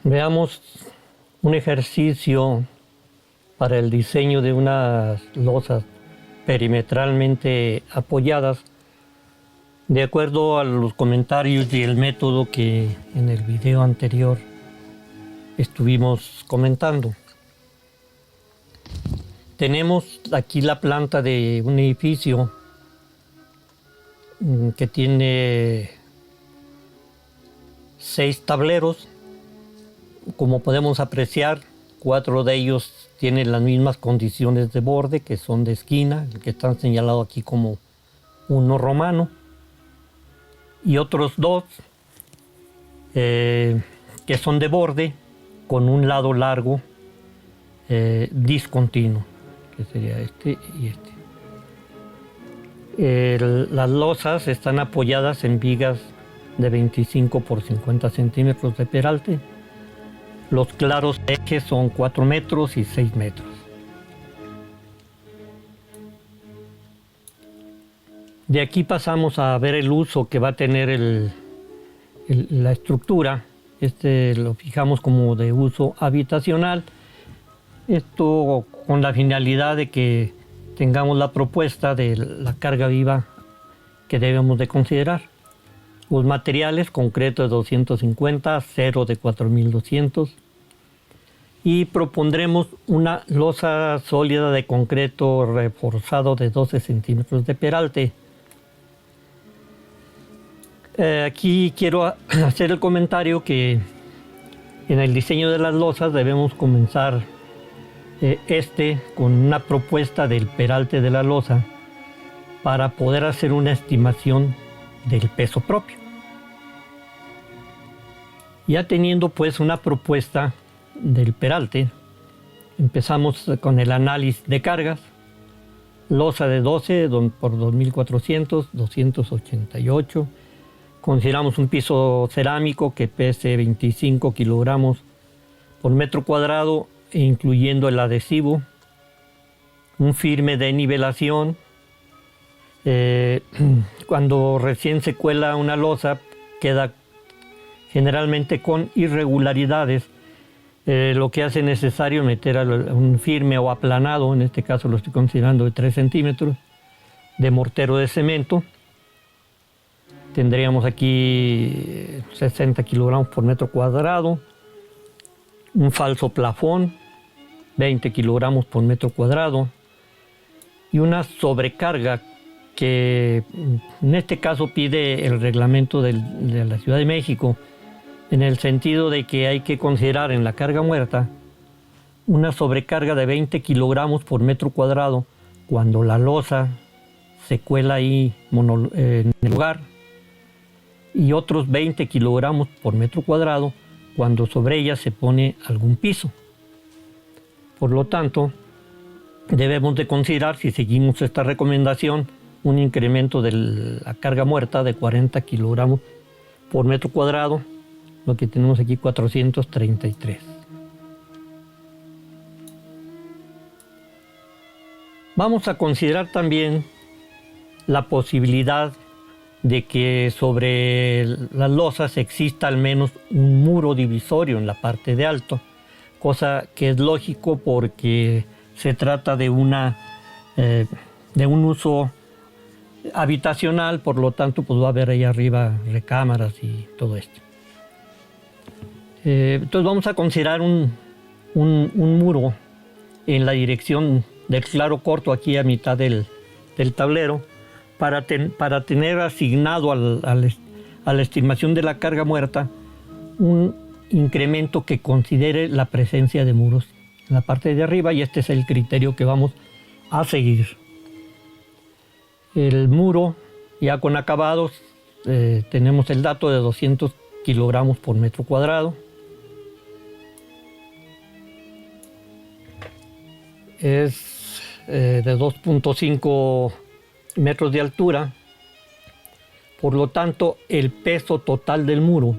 Veamos un ejercicio para el diseño de unas losas perimetralmente apoyadas de acuerdo a los comentarios y el método que en el video anterior estuvimos comentando. Tenemos aquí la planta de un edificio que tiene 6 tableros. Como podemos apreciar, 4 de ellos tienen las mismas condiciones de borde, que son de esquina, que están señalados aquí como uno romano, y otros 2 que son de borde con un lado largo discontinuo, que sería este y este. Las losas están apoyadas en vigas de 25 por 50 centímetros de peralte. Los claros ejes son 4 metros y 6 metros. De aquí pasamos a ver el uso que va a tener la estructura. Este lo fijamos como de uso habitacional. Esto con la finalidad de que tengamos la propuesta de la carga viva que debemos de considerar. Los materiales: concreto de 250, acero de 4200, y propondremos una losa sólida de concreto reforzado de 12 centímetros de peralte. Aquí quiero hacer el comentario que en el diseño de las losas debemos comenzar con una propuesta del peralte de la losa para poder hacer una estimación del peso propio. Ya teniendo pues una propuesta del peralte, empezamos con el análisis de cargas. Losa de 12 por 2400, 288. Consideramos un piso cerámico que pese 25 kilogramos por metro cuadrado, incluyendo el adhesivo. Un firme de nivelación. Cuando recién se cuela una losa, queda generalmente con irregularidades, lo que hace necesario meter un firme o aplanado, en este caso lo estoy considerando de 3 centímetros, de mortero de cemento. Tendríamos aquí 60 kilogramos por metro cuadrado. Un falso plafón, 20 kilogramos por metro cuadrado. Y una sobrecarga que en este caso pide el reglamento de la Ciudad de México, en el sentido de que hay que considerar en la carga muerta una sobrecarga de 20 kilogramos por metro cuadrado cuando la losa se cuela ahí en el lugar, y otros 20 kilogramos por metro cuadrado cuando sobre ella se pone algún piso. Por lo tanto, debemos de considerar, si seguimos esta recomendación, un incremento de la carga muerta de 40 kilogramos por metro cuadrado, lo que tenemos aquí 433. Vamos a considerar también la posibilidad de que sobre las losas exista al menos un muro divisorio en la parte de alto, cosa que es lógico porque se trata de un uso habitacional, por lo tanto pues va a haber ahí arriba recámaras y todo esto. Entonces vamos a considerar un muro en la dirección del claro corto, aquí a mitad del tablero, para tener asignado a la estimación de la carga muerta un incremento que considere la presencia de muros en la parte de arriba, y este es el criterio que vamos a seguir. El muro ya con acabados, tenemos el dato de 200 kilogramos por metro cuadrado. Es de 2.5 metros de altura. Por lo tanto, el peso total del muro,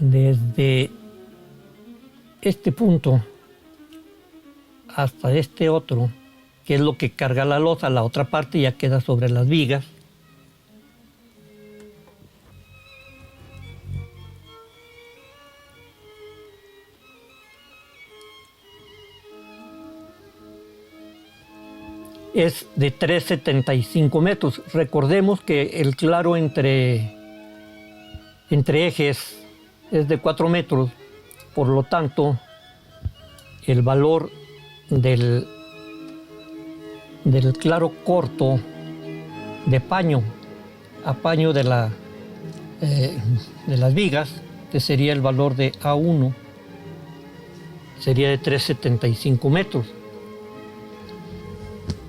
desde este punto hasta este otro, que es lo que carga la losa, la otra parte ya queda sobre las vigas. es de 3,75 metros. Recordemos que el claro entre ejes es de 4 metros, por lo tanto, el valor del claro corto de paño a paño de las vigas, que sería el valor de A1, sería de 3,75 metros.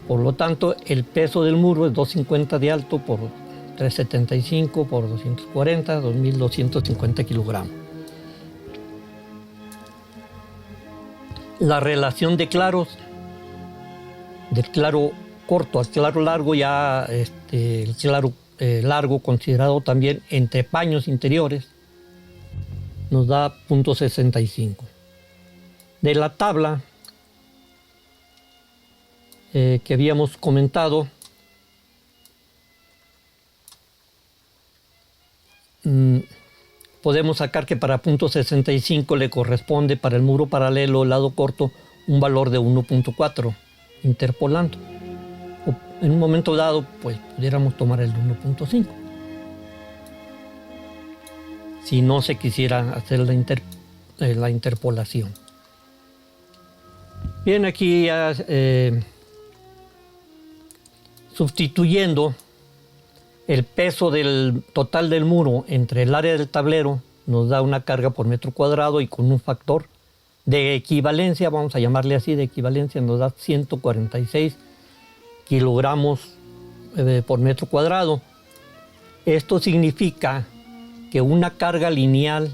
Por lo tanto, el peso del muro es 250 de alto por 3,75 por 240, 2.250 kilogramos. La relación de claros, del claro corto al claro largo, ya el claro largo considerado también entre paños interiores, nos da 0.65. De la tabla que habíamos comentado, podemos sacar que para 0.65 le corresponde para el muro paralelo lado corto un valor de 1.4, interpolando. O en un momento dado, pues pudiéramos tomar el 1.5. Si no se quisiera hacer la interpolación. Bien, aquí ya sustituyendo el peso del total del muro entre el área del tablero, nos da una carga por metro cuadrado, y con un factor de equivalencia, vamos a llamarle así, de equivalencia, nos da 146 kilogramos por metro cuadrado. Esto significa que una carga lineal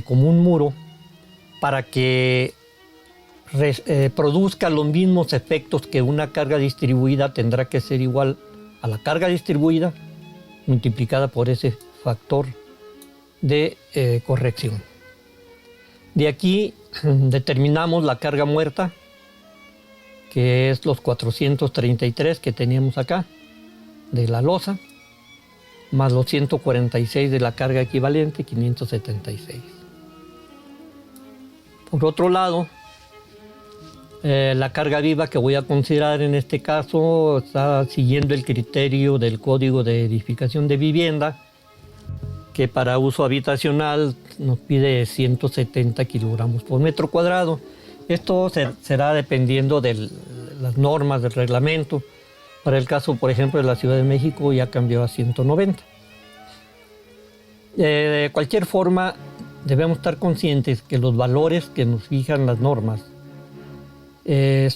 como un muro, para que produzca los mismos efectos que una carga distribuida, tendrá que ser igual a la carga distribuida multiplicada por ese factor de corrección. De aquí determinamos la carga muerta, que es los 433 que teníamos acá de la losa, más los 146 de la carga equivalente, 576. Por otro lado, la carga viva que voy a considerar en este caso está siguiendo el criterio del Código de Edificación de Vivienda, que para uso habitacional nos pide 170 kilogramos por metro cuadrado. Esto será dependiendo de las normas del reglamento. Para el caso, por ejemplo, de la Ciudad de México ya cambió a 190. De cualquier forma, debemos estar conscientes que los valores que nos fijan las normas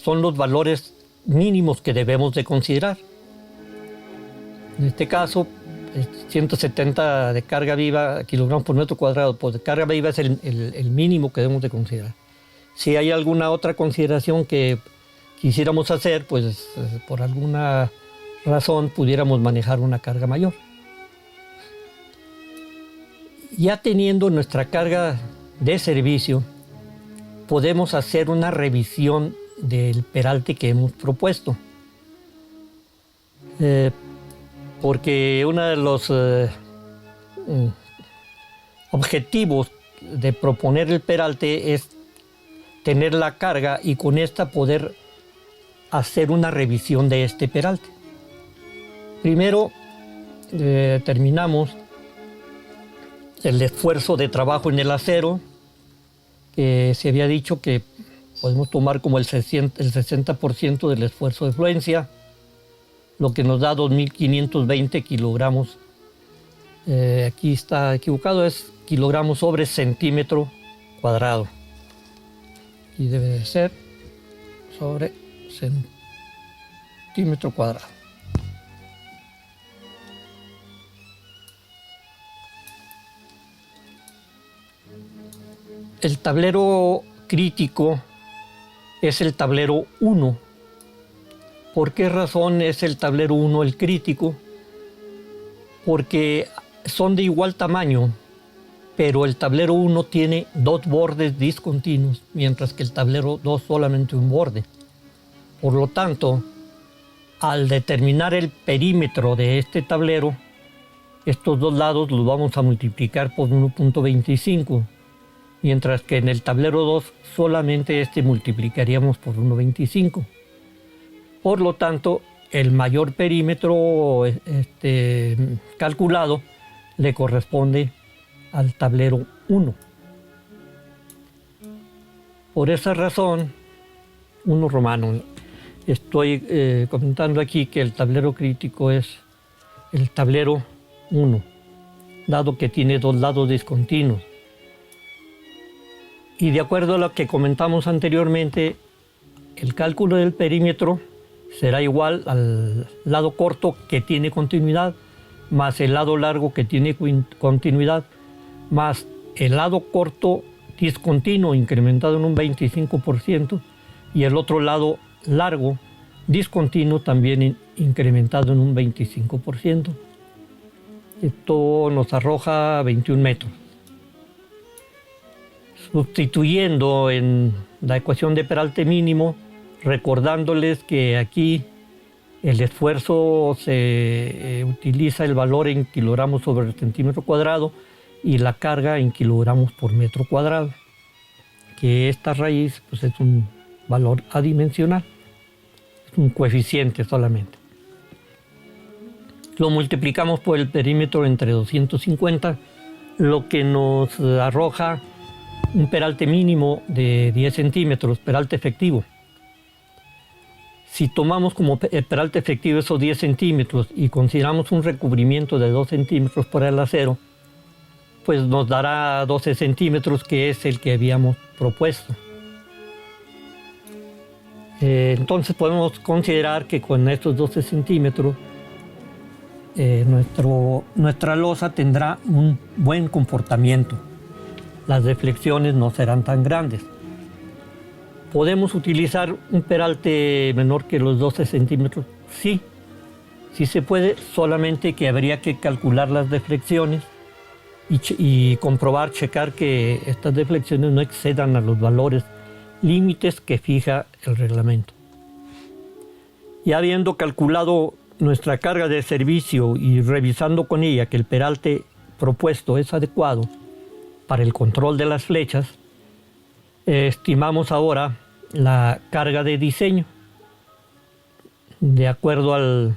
son los valores mínimos que debemos de considerar. En este caso, 170 de carga viva, kilogramos por metro cuadrado, pues de carga viva es el mínimo que debemos de considerar. Si hay alguna otra consideración que quisiéramos hacer, pues por alguna razón pudiéramos manejar una carga mayor. Ya teniendo nuestra carga de servicio, podemos hacer una revisión del peralte que hemos propuesto. Porque uno de los objetivos de proponer el peralte es tener la carga y con esta poder hacer una revisión de este peralte. Primero, determinamos el esfuerzo de trabajo en el acero, que se había dicho que podemos tomar como el 60% del esfuerzo de fluencia, lo que nos da 2.520 kilogramos. Aquí está equivocado, es kilogramos sobre centímetro cuadrado. Y debe de ser sobre centímetro cuadrado. El tablero crítico es el tablero 1. ¿Por qué razón es el tablero 1 el crítico? Porque son de igual tamaño, pero el tablero 1 tiene 2 bordes discontinuos, mientras que el tablero 2 solamente un borde. Por lo tanto, al determinar el perímetro de este tablero, estos dos lados los vamos a multiplicar por 1.25, mientras que en el tablero 2 solamente multiplicaríamos por 1.25. Por lo tanto, el mayor perímetro calculado le corresponde al tablero 1. Por esa razón, 1 romano, estoy comentando aquí que el tablero crítico es el tablero 1, dado que tiene 2 lados discontinuos. Y de acuerdo a lo que comentamos anteriormente, el cálculo del perímetro será igual al lado corto que tiene continuidad, más el lado largo que tiene continuidad, más el lado corto discontinuo incrementado en un 25% y el otro lado largo discontinuo también incrementado en un 25%. Esto nos arroja 21 metros. Sustituyendo en la ecuación de peralte mínimo, recordándoles que aquí el esfuerzo se utiliza el valor en kilogramos sobre centímetro cuadrado y la carga en kilogramos por metro cuadrado, que esta raíz pues, es un valor adimensional, es un coeficiente solamente. Lo multiplicamos por el perímetro entre 250, lo que nos arroja un peralte mínimo de 10 centímetros, peralte efectivo. Si tomamos como peralte efectivo esos 10 centímetros y consideramos un recubrimiento de 2 centímetros por el acero, pues nos dará 12 centímetros, que es el que habíamos propuesto. Entonces podemos considerar que con estos 12 centímetros nuestra losa tendrá un buen comportamiento. Las deflexiones no serán tan grandes. ¿Podemos utilizar un peralte menor que los 12 centímetros? Sí, sí se puede, solamente que habría que calcular las deflexiones y comprobar, checar que estas deflexiones no excedan a los valores límites que fija el reglamento. Y habiendo calculado nuestra carga de servicio y revisando con ella que el peralte propuesto es adecuado para el control de las flechas, estimamos ahora la carga de diseño de acuerdo a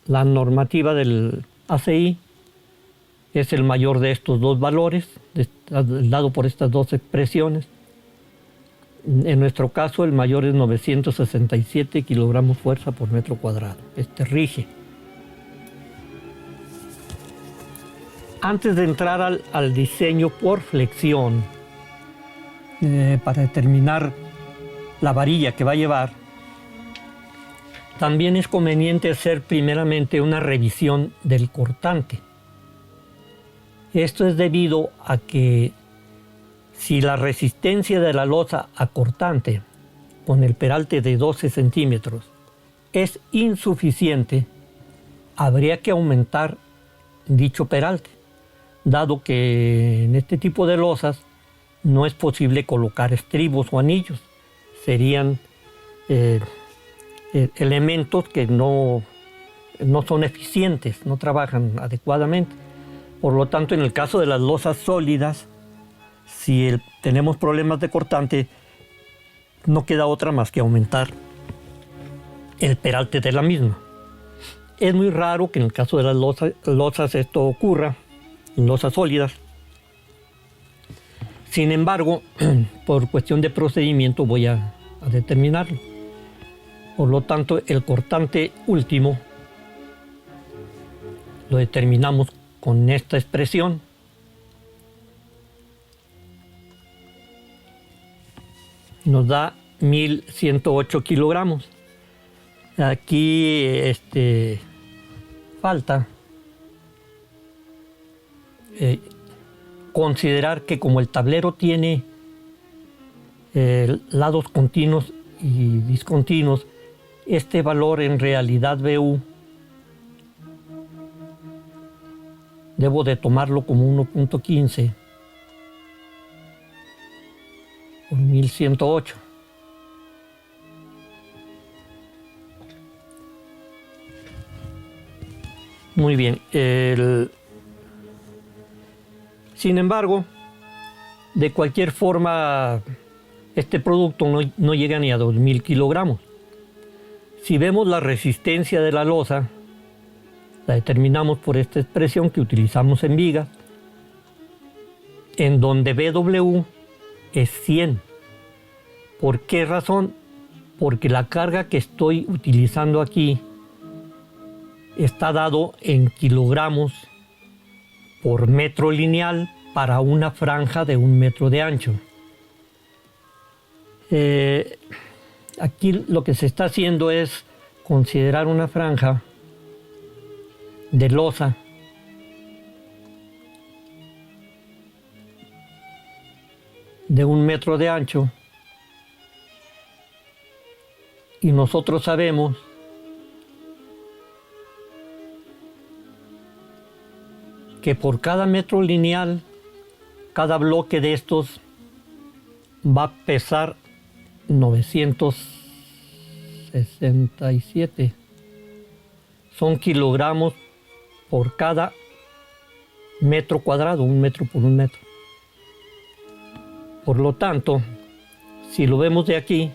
la normativa del ACI. Es el mayor de estos dos valores, dado por estas dos expresiones. En nuestro caso, el mayor es 967 kilogramos fuerza por metro cuadrado. Este rige. Antes de entrar al diseño por flexión, para determinar la varilla que va a llevar, también es conveniente hacer primeramente una revisión del cortante. Esto es debido a que si la resistencia de la losa a cortante con el peralte de 12 centímetros es insuficiente, habría que aumentar dicho peralte, dado que en este tipo de losas no es posible colocar estribos o anillos. Serían elementos que no son eficientes, no trabajan adecuadamente. Por lo tanto, en el caso de las losas sólidas, si tenemos problemas de cortante, no queda otra más que aumentar el peralte de la misma. Es muy raro que en el caso de las losas esto ocurra, en losas sólidas. Sin embargo, por cuestión de procedimiento voy a determinarlo. Por lo tanto, el cortante último lo determinamos con esta expresión. Nos da 1108 kilogramos. Aquí falta considerar que como el tablero tiene lados continuos y discontinuos, este valor en realidad BU debo de tomarlo como 1.15 por 1108. Muy bien. Sin embargo, de cualquier forma, este producto no llega ni a 2000 kilogramos. Si vemos la resistencia de la losa, la determinamos por esta expresión que utilizamos en vigas, en donde BW es 100. ¿Por qué razón? Porque la carga que estoy utilizando aquí está dado en kilogramos por metro lineal para una franja de 1 metro de ancho. Aquí lo que se está haciendo es considerar una franja de losa de 1 metro de ancho, y nosotros sabemos que por cada metro lineal, cada bloque de estos va a pesar 967. Son kilogramos por cada metro cuadrado, 1 metro por 1 metro. Por lo tanto, si lo vemos de aquí,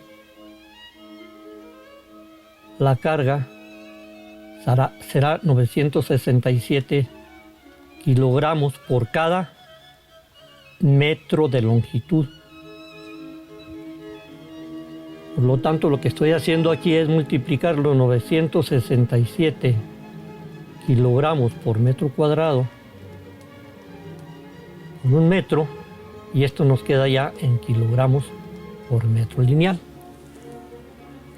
la carga será 967 kilogramos por cada metro de longitud. Por lo tanto, lo que estoy haciendo aquí es multiplicar los 967 kilogramos por metro cuadrado por 1 metro, y esto nos queda ya en kilogramos por metro lineal.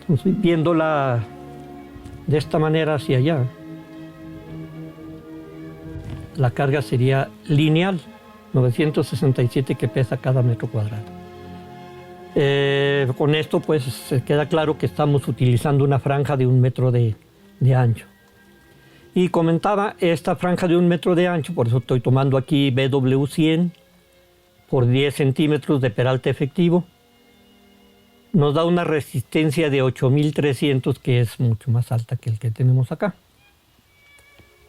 Entonces, viéndola de esta manera hacia allá, la carga sería lineal, 967 que pesa cada metro cuadrado. Con esto pues se queda claro que estamos utilizando una franja de 1 metro de ancho. Y comentaba, esta franja de 1 metro de ancho, por eso estoy tomando aquí BW100 por 10 centímetros de peralte efectivo, nos da una resistencia de 8300, que es mucho más alta que el que tenemos acá.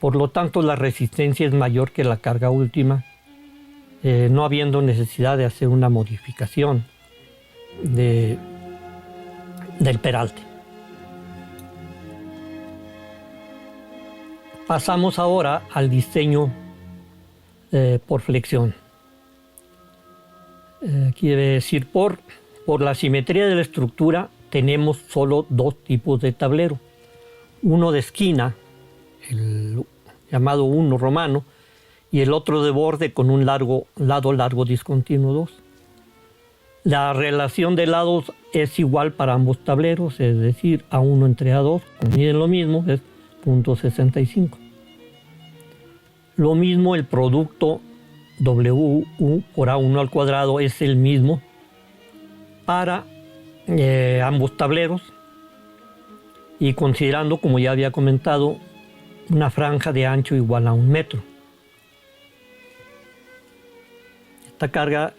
Por lo tanto, la resistencia es mayor que la carga última, no habiendo necesidad de hacer una modificación del peralte. Pasamos ahora al diseño por flexión. Quiere decir, por la simetría de la estructura tenemos solo 2 tipos de tablero. Uno de esquina, el llamado 1 romano, y el otro de borde con un lado largo discontinuo 2. La relación de lados es igual para ambos tableros, es decir, A1 entre A2, miden lo mismo, es 0.65. Lo mismo el producto WU por A1 al cuadrado es el mismo para ambos tableros, y considerando, como ya había comentado, una franja de ancho igual a 1 metro. Esta carga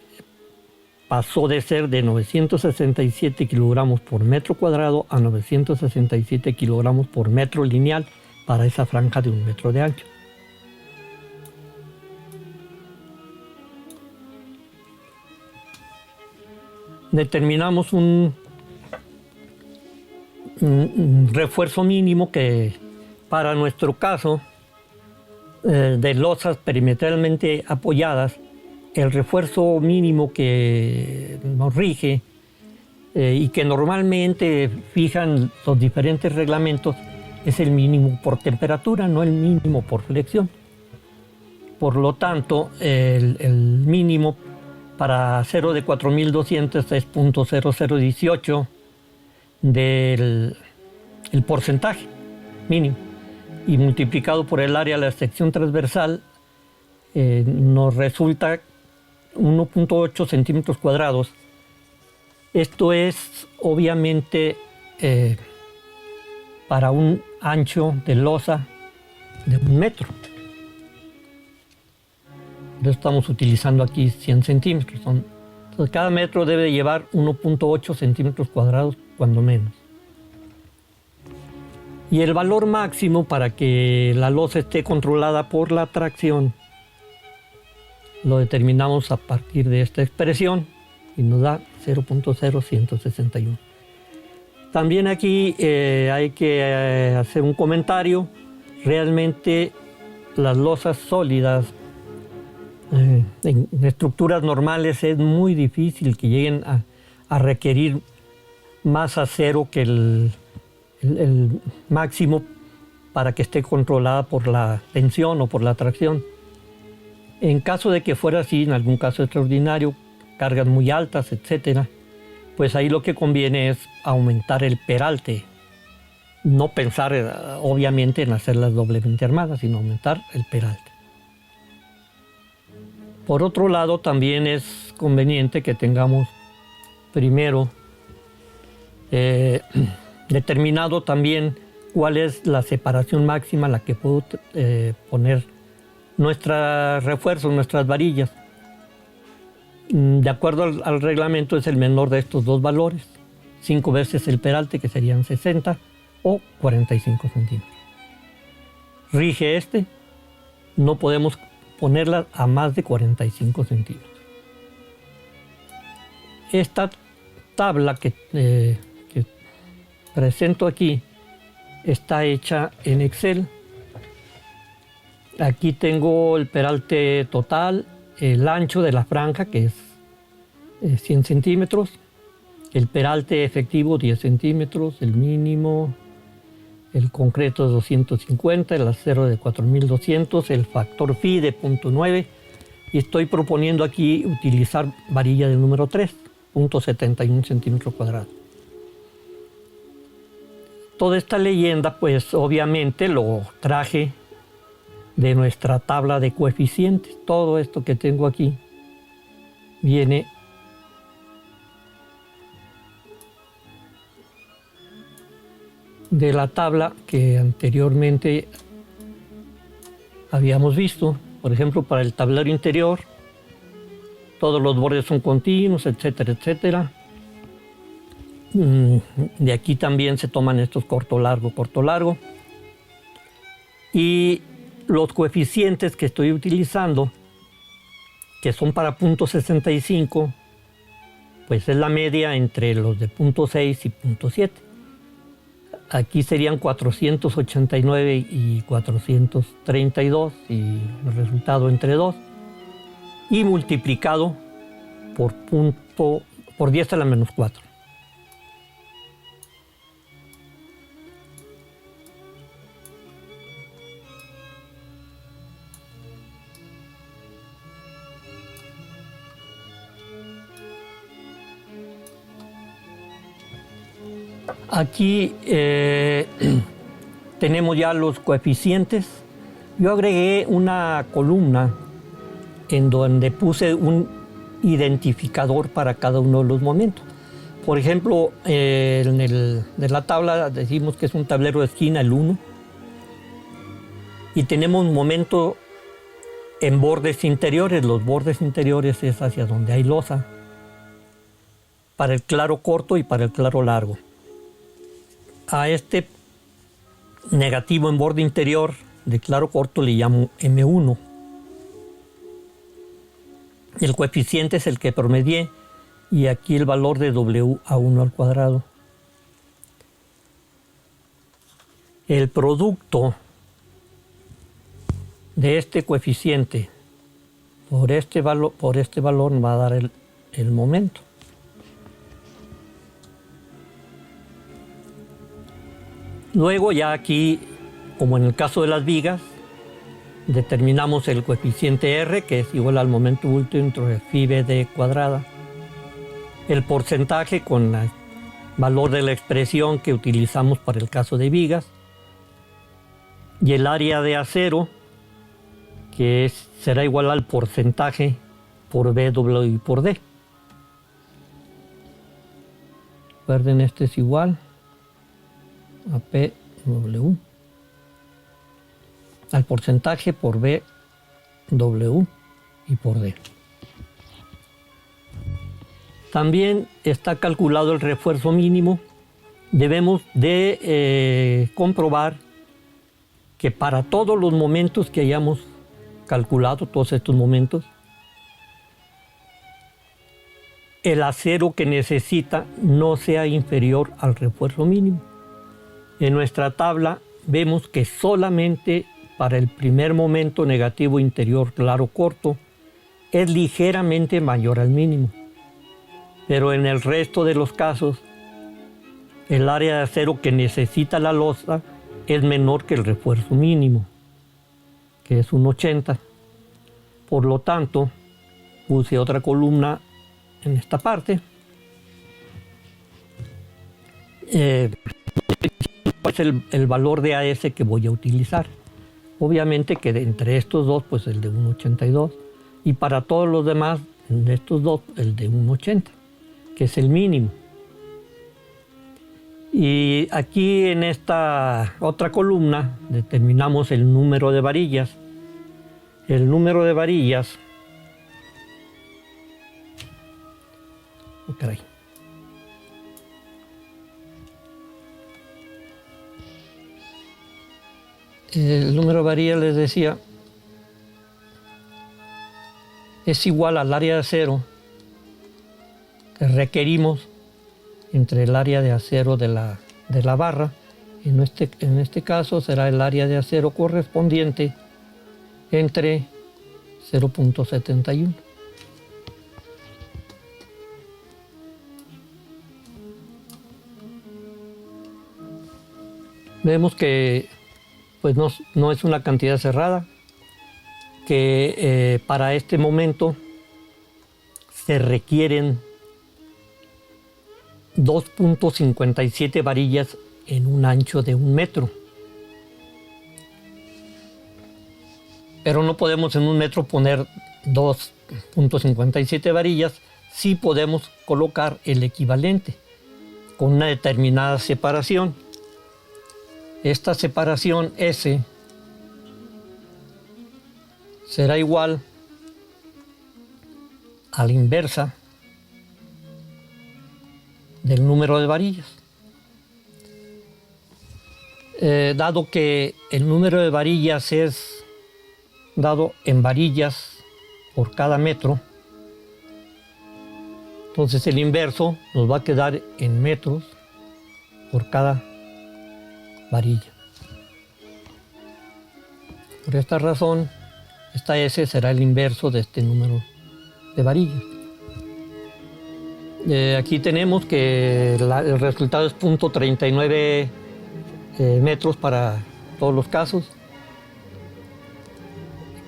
pasó de ser de 967 kilogramos por metro cuadrado a 967 kilogramos por metro lineal para esa franja de 1 metro de ancho. Determinamos un refuerzo mínimo que para nuestro caso de losas perimetralmente apoyadas, el refuerzo mínimo que nos rige y que normalmente fijan los diferentes reglamentos es el mínimo por temperatura, no el mínimo por flexión. Por lo tanto, el mínimo para acero de 4200 es 0.0018 del porcentaje mínimo, y multiplicado por el área de la sección transversal nos resulta 1.8 centímetros cuadrados. Esto es obviamente para un ancho de losa de 1 metro. Estamos utilizando aquí 100 centímetros. Entonces cada metro debe llevar 1.8 centímetros cuadrados cuando menos. Y el valor máximo para que la losa esté controlada por la tracción lo determinamos a partir de esta expresión y nos da 0.0161. También aquí hay que hacer un comentario. Realmente las losas sólidas en estructuras normales es muy difícil que lleguen a requerir más acero que el máximo para que esté controlada por la tensión o por la tracción. En caso de que fuera así, en algún caso extraordinario, cargas muy altas, etcétera, pues ahí lo que conviene es aumentar el peralte. No pensar, obviamente, en hacerlas doblemente armadas, sino aumentar el peralte. Por otro lado, también es conveniente que tengamos primero determinado también cuál es la separación máxima a la que puedo poner nuestros refuerzos, nuestras varillas. De acuerdo al reglamento es el menor de estos dos valores, 5 veces el peralte, que serían 60 o 45 centímetros. Rige este, no podemos ponerla a más de 45 centímetros. Esta tabla que presento aquí está hecha en Excel. Aquí tengo el peralte total, el ancho de la franja, que es 100 centímetros, el peralte efectivo 10 centímetros, el mínimo, el concreto de 250, el acero de 4200, el factor phi de 0.9, y estoy proponiendo aquí utilizar varilla del número 3, 0.71 centímetros cuadrados. Toda esta leyenda, pues obviamente lo traje de nuestra tabla de coeficientes. Todo esto que tengo aquí viene de la tabla que anteriormente habíamos visto. Por ejemplo, para el tablero interior, todos los bordes son continuos, etcétera, etcétera. De aquí también se toman estos corto, largo. Y los coeficientes que estoy utilizando, que son para 0.65, pues es la media entre los de 0.6 y 0.7. Aquí serían 489 y 432, y el resultado entre 2, y multiplicado por 10 a la menos 4. Aquí tenemos ya los coeficientes. Yo agregué una columna en donde puse un identificador para cada uno de los momentos. Por ejemplo, de la tabla decimos que es un tablero de esquina, el 1, y tenemos un momento en bordes interiores. Los bordes interiores es hacia donde hay losa, para el claro corto y para el claro largo. A este negativo en borde interior de claro corto le llamo M1. El coeficiente es el que promedié, y aquí el valor de W/1 al cuadrado. El producto de este coeficiente por este valor me va a dar el momento. Luego ya aquí, como en el caso de las vigas, determinamos el coeficiente R, que es igual al momento último entre phi BD cuadrada. El porcentaje con el valor de la expresión que utilizamos para el caso de vigas. Y el área de acero, que será igual al porcentaje por BW por D. Recuerden, este es igual a PW al porcentaje por BW y por D. También está calculado el refuerzo mínimo. Debemos de comprobar que para todos los momentos que hayamos calculado, todos estos momentos, el acero que necesita no sea inferior al refuerzo mínimo. En nuestra tabla vemos que solamente para el primer momento negativo interior claro corto es ligeramente mayor al mínimo, pero en el resto de los casos el área de acero que necesita la losa es menor que el refuerzo mínimo, que es un 80. Por lo tanto, puse otra columna en esta parte. Es el valor de AS que voy a utilizar. Obviamente que entre estos dos, pues el de 1,82. Y para todos los demás, de estos dos, el de 1,80, que es el mínimo. Y aquí en esta otra columna determinamos el número de varillas. El número de varillas... Oh, caray. El número de varillas, les decía, es igual al área de acero que requerimos entre el área de acero de la barra. En este caso será el área de acero correspondiente entre 0,71. Vemos que pues no es una cantidad cerrada, que para este momento se requieren 2,57 varillas en un ancho de 1 metro. Pero no podemos en 1 metro poner 2,57 varillas, sí podemos colocar el equivalente con una determinada separación. Esta separación S será igual a la inversa del número de varillas. Dado que el número de varillas es dado en varillas por cada metro, entonces el inverso nos va a quedar en metros por cada varilla. Por esta razón, esta S será el inverso de este número de varillas. Aquí tenemos que el resultado es 0,39 metros para todos los casos.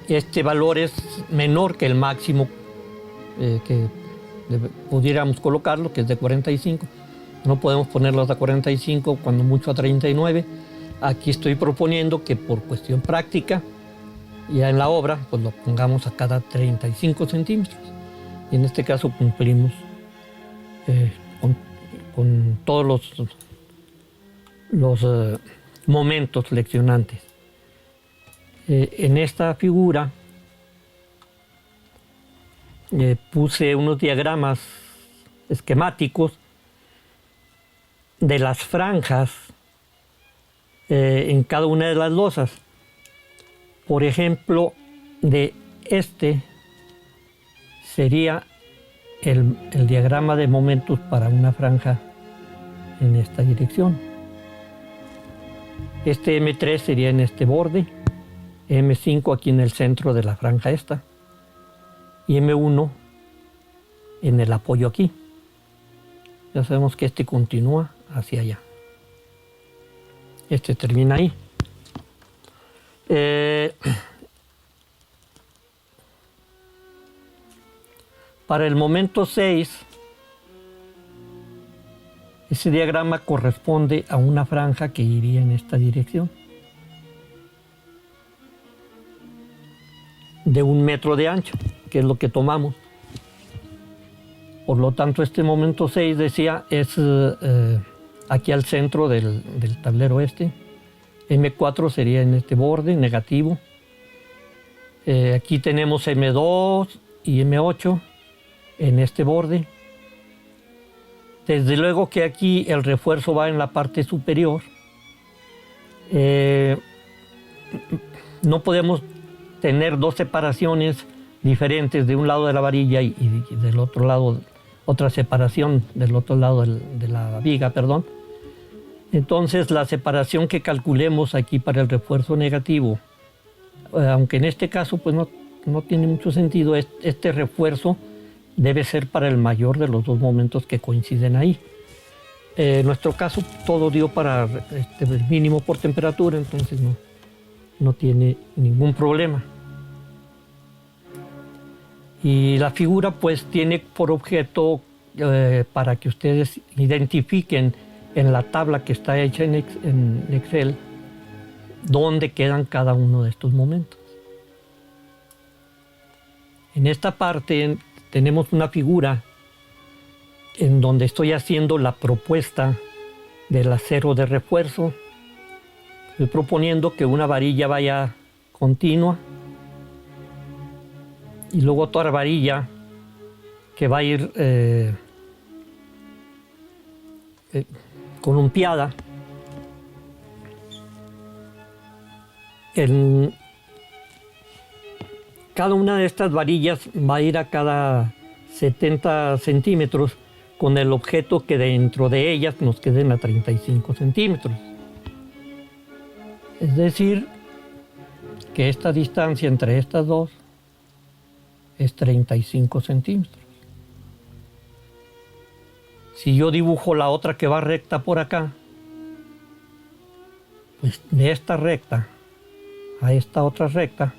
Este valor es menor que el máximo que pudiéramos colocarlo, que es de 45. No podemos ponerlo hasta 45, cuando mucho a 39. Aquí estoy proponiendo que por cuestión práctica, ya en la obra, pues lo pongamos a cada 35 centímetros. Y en este caso cumplimos con todos los momentos leccionantes. En esta figura puse unos diagramas esquemáticos de las franjas en cada una de las losas. Por ejemplo, de este sería el diagrama de momentos para una franja en esta dirección. Este M3 sería en este borde, M5 aquí en el centro de la franja esta, y M1 en el apoyo aquí. Ya sabemos que este continúa hacia allá. Este termina ahí. Para el momento 6, ese diagrama corresponde a una franja que iría en esta dirección, de 1 metro de ancho, que es lo que tomamos. Por lo tanto, este momento 6, decía, es aquí al centro del tablero este. M4 sería en este borde negativo. Aquí tenemos M2 y M8 en este borde. Desde luego que aquí el refuerzo va en la parte superior. No podemos tener dos separaciones diferentes de un lado de la varilla y del otro lado otra separación del otro lado de la viga, perdón. Entonces la separación que calculemos aquí para el refuerzo negativo, aunque en este caso pues no tiene mucho sentido, este refuerzo debe ser para el mayor de los dos momentos que coinciden ahí. En nuestro caso todo dio para el mínimo por temperatura, entonces no tiene ningún problema. Y la figura pues tiene por objeto, para que ustedes identifiquen en la tabla que está hecha en Excel, dónde quedan cada uno de estos momentos. En esta parte tenemos una figura en donde estoy haciendo la propuesta del acero de refuerzo. Estoy proponiendo que una varilla vaya continua y luego otra varilla que va a ir columpiada. Cada una de estas varillas va a ir a cada 70 centímetros con el objeto que dentro de ellas nos queden a 35 centímetros. Es decir, que esta distancia entre estas dos es 35 centímetros. Si yo dibujo la otra que va recta por acá, pues de esta recta a esta otra recta,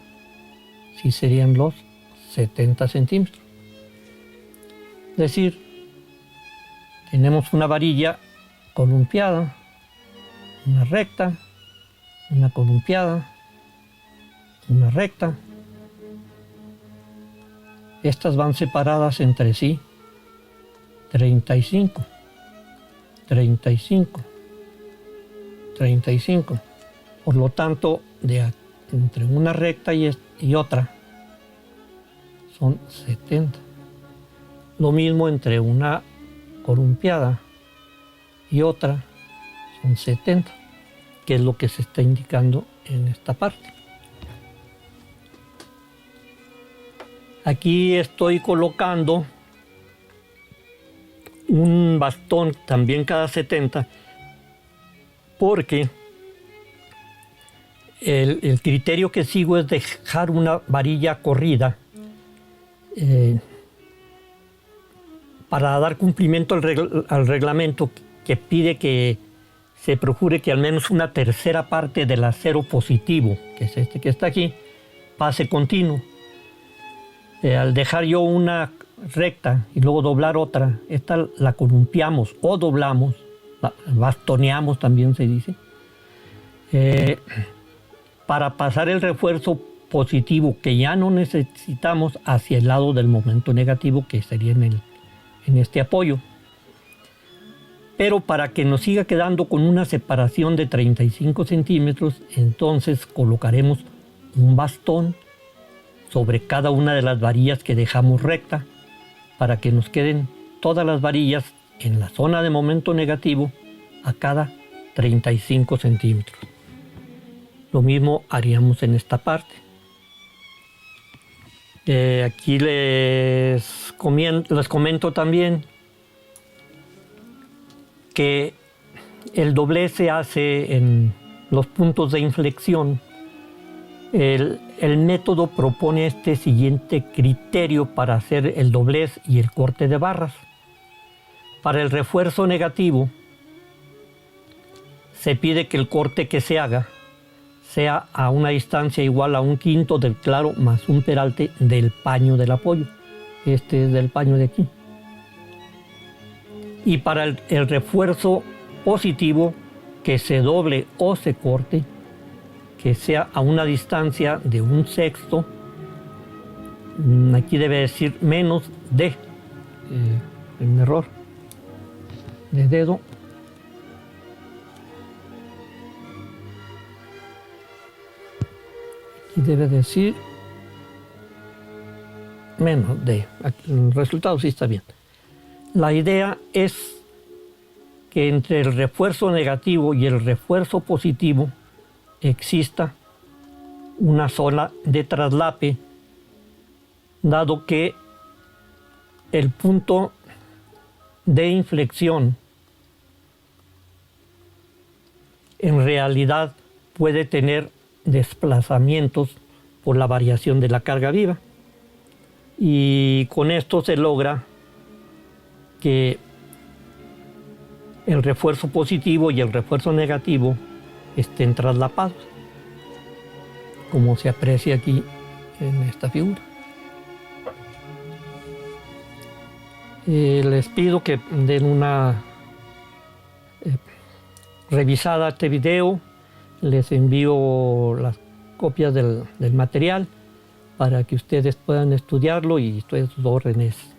sí serían los 70 centímetros. Es decir, tenemos una varilla columpiada, una recta, una columpiada, una recta. Estas van separadas entre sí 35, 35, 35. Por lo tanto, entre una recta y otra son 70. Lo mismo entre una columpiada y otra son 70, que es lo que se está indicando en esta parte. Aquí estoy colocando un bastón también cada 70, porque el criterio que sigo es dejar una varilla corrida para dar cumplimiento al reglamento que pide que se procure que al menos una tercera parte del acero positivo, que es este que está aquí, pase continuo. Al dejar yo una recta y luego doblar otra, esta la columpiamos o doblamos, bastoneamos también se dice, para pasar el refuerzo positivo que ya no necesitamos hacia el lado del momento negativo, que sería en este apoyo. Pero para que nos siga quedando con una separación de 35 centímetros, entonces colocaremos un bastón sobre cada una de las varillas que dejamos recta, para que nos queden todas las varillas en la zona de momento negativo a cada 35 centímetros. Lo mismo haríamos en esta parte. Aquí les comento también que el doblez se hace en los puntos de inflexión. El método propone este siguiente criterio para hacer el doblez y el corte de barras. Para el refuerzo negativo, se pide que el corte que se haga sea a una distancia igual a 1/5 del claro más un peralte del paño del apoyo. Este es del paño de aquí. Y para el refuerzo positivo, que se doble o se corte, que sea a una distancia de 1/6, aquí debe decir menos de, un error, de dedo, aquí debe decir menos de, el resultado sí está bien. La idea es que entre el refuerzo negativo y el refuerzo positivo exista una zona de traslape, dado que el punto de inflexión en realidad puede tener desplazamientos por la variación de la carga viva. Y con esto se logra que el refuerzo positivo y el refuerzo negativo estén traslapados, como se aprecia aquí en esta figura. Les pido que den una revisada a este video. Les envío las copias del material para que ustedes puedan estudiarlo y estoy a sus órdenes.